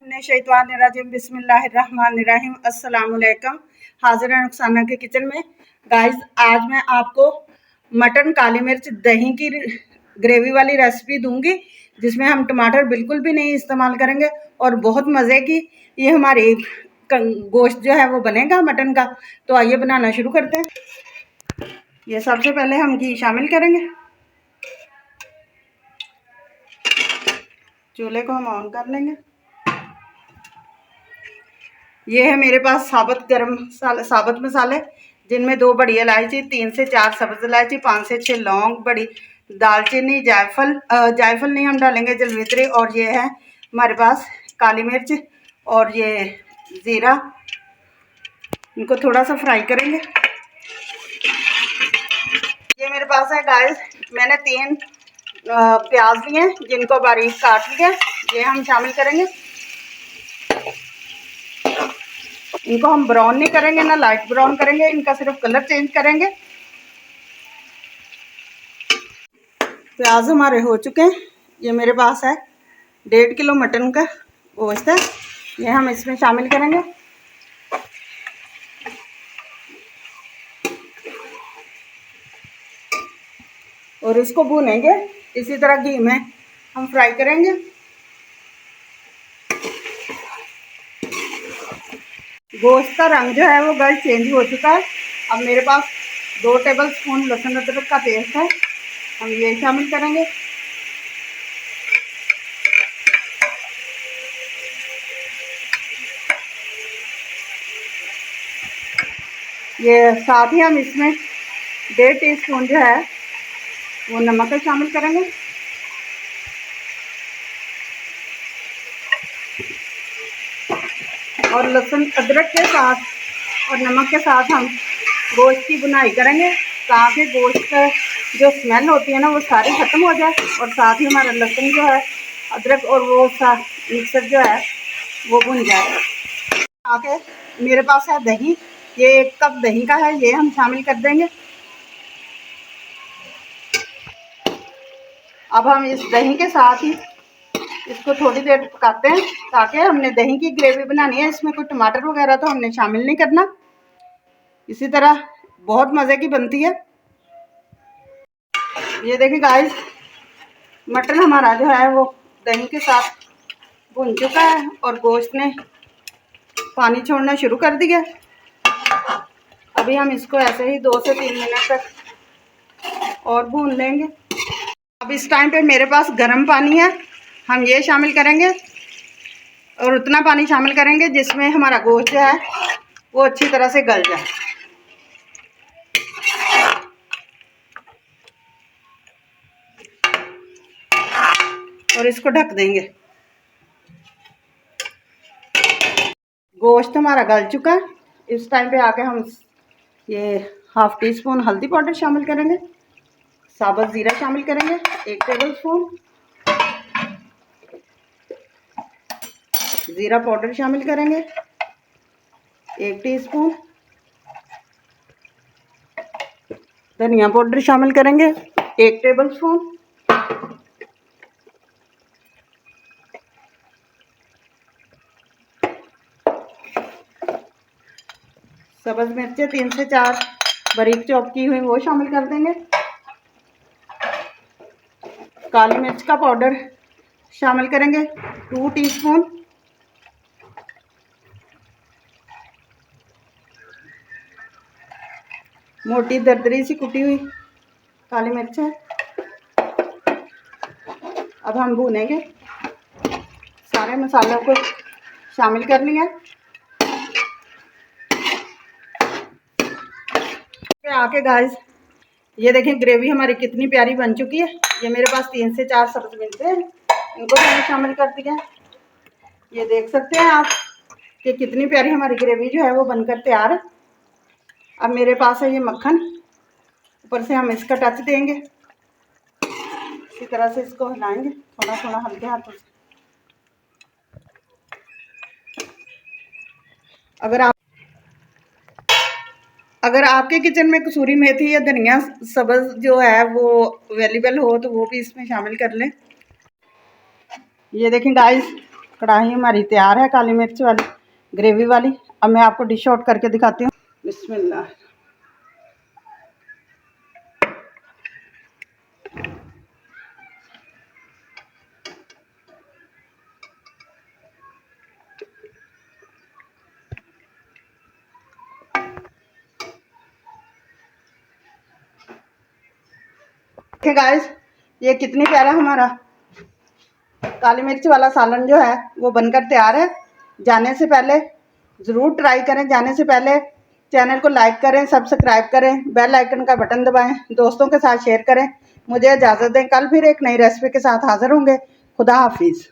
मिनशैतानिर्रजीम बिस्मिल्लाहिर्रहमानिर्रहीम अस्सलाम वालेकुम। हाजिर है रुखसाना के किचन में। गाइस, आज मैं आपको मटन काली मिर्च दही की ग्रेवी वाली रेसिपी दूंगी, जिसमें हम टमाटर बिल्कुल भी नहीं इस्तेमाल करेंगे और बहुत मज़े की ये हमारी गोश्त जो है वो बनेगा मटन का। तो आइए बनाना शुरू करते हैं। ये सबसे पहले हम घी शामिल करेंगे। चूल्हे को हम ऑन कर लेंगे। ये है मेरे पास साबुत मसाले, जिनमें 2 बड़ी इलायची, 3 से 4 सब्ज़ इलायची, 5 से 6 लौंग, बड़ी दालचीनी, जायफल नहीं हम डालेंगे, जलवित्री, और ये है हमारे पास काली मिर्च और ये ज़ीरा। इनको थोड़ा सा फ्राई करेंगे। ये मेरे पास है गाइस, मैंने 3 प्याज लिए जिनको बारीक काट लिया, ये हम शामिल करेंगे। इनको हम ब्राउन नहीं करेंगे, ना लाइट ब्राउन करेंगे, इनका सिर्फ कलर चेंज करेंगे। प्याज हमारे हो चुके हैं। ये मेरे पास है 1.5 किलो मटन का गोश्त है, ये हम इसमें शामिल करेंगे। और इसको भूनेंगे, इसी तरह घी में हम फ्राई करेंगे। गोश्त का रंग जो है वो गाइस चेंज हो चुका है। अब मेरे पास 2 टेबल स्पून लहसुन अदरक का पेस्ट है, हम ये शामिल करेंगे। ये साथ ही हम इसमें 1.5 टीस्पून जो है वो नमक शामिल करेंगे। और लहसुन अदरक के साथ और नमक के साथ हम गोश्त की बुनाई करेंगे, ताकि गोश्त का जो स्मेल होती है ना वो सारी ख़त्म हो जाए, और साथ ही हमारा लहसुन जो है, अदरक और वो मिक्सर जो है वो भुन जाए। आके मेरे पास है दही, ये 1 कप दही का है, ये हम शामिल कर देंगे। अब हम इस दही के साथ ही इसको थोड़ी देर पकाते हैं, ताकि हमने दही की ग्रेवी बनानी है, इसमें कोई टमाटर वगैरह तो हमने शामिल नहीं करना। इसी तरह बहुत मज़े की बनती है। ये देखिए गाइस, मटन हमारा जो है वो दही के साथ भुन चुका है और गोश्त ने पानी छोड़ना शुरू कर दिया। अभी हम इसको ऐसे ही 2 से 3 मिनट तक और भून लेंगे। अब इस टाइम पे मेरे पास गर्म पानी है, हम ये शामिल करेंगे, और उतना पानी शामिल करेंगे जिसमें हमारा गोश्त जो है वो अच्छी तरह से गल जाए। और इसको ढक देंगे। गोश्त हमारा गल चुका है। इस टाइम पे आके हम ये 1/2 टीस्पून हल्दी पाउडर शामिल करेंगे, साबुत ज़ीरा शामिल करेंगे 1 टेबल स्पून, ज़ीरा पाउडर शामिल करेंगे 1 टीस्पून, धनिया पाउडर शामिल करेंगे 1 टेबल स्पून, सब्ज़ मिर्चें 3 से 4 बारीक चॉप की हुई वो शामिल कर देंगे। काली मिर्च का पाउडर शामिल करेंगे 2 टीस्पून, मोटी दरदरी सी कुटी हुई काली मिर्च है। अब हम भूनेंगे, सारे मसालों को शामिल कर लिया। आके गाइस, ये देखें ग्रेवी हमारी कितनी प्यारी बन चुकी है। ये मेरे पास 3 से 4 सब्ज़ मिलते हैं, इनको मैंने शामिल कर दिया। ये देख सकते हैं आप कि कितनी प्यारी हमारी ग्रेवी जो है वो बनकर तैयार है। अब मेरे पास है ये मक्खन, ऊपर से हम इसका टच देंगे, इसी तरह से इसको हिलाएंगे थोड़ा थोड़ा हल्के हाथों से। अगर आपके किचन में कसूरी मेथी या धनिया सब्ज़ जो है वो अवेलेबल हो तो वो भी इसमें शामिल कर लें। ये देखें गाइस, कढ़ाई हमारी तैयार है काली मिर्च वाली ग्रेवी वाली। अब मैं आपको डिश आउट करके दिखाती हूँ। बिस्मिल्लाह। देखिए गाइस, ये कितनी प्यारा हमारा काली मिर्च वाला सालन जो है वो बनकर तैयार है। जाने से पहले ज़रूर ट्राई करें। जाने से पहले चैनल को लाइक करें, सब्सक्राइब करें, बेल आइकन का बटन दबाएं, दोस्तों के साथ शेयर करें। मुझे इजाज़त दें, कल फिर एक नई रेसिपी के साथ हाज़िर होंगे। खुदा हाफिज़।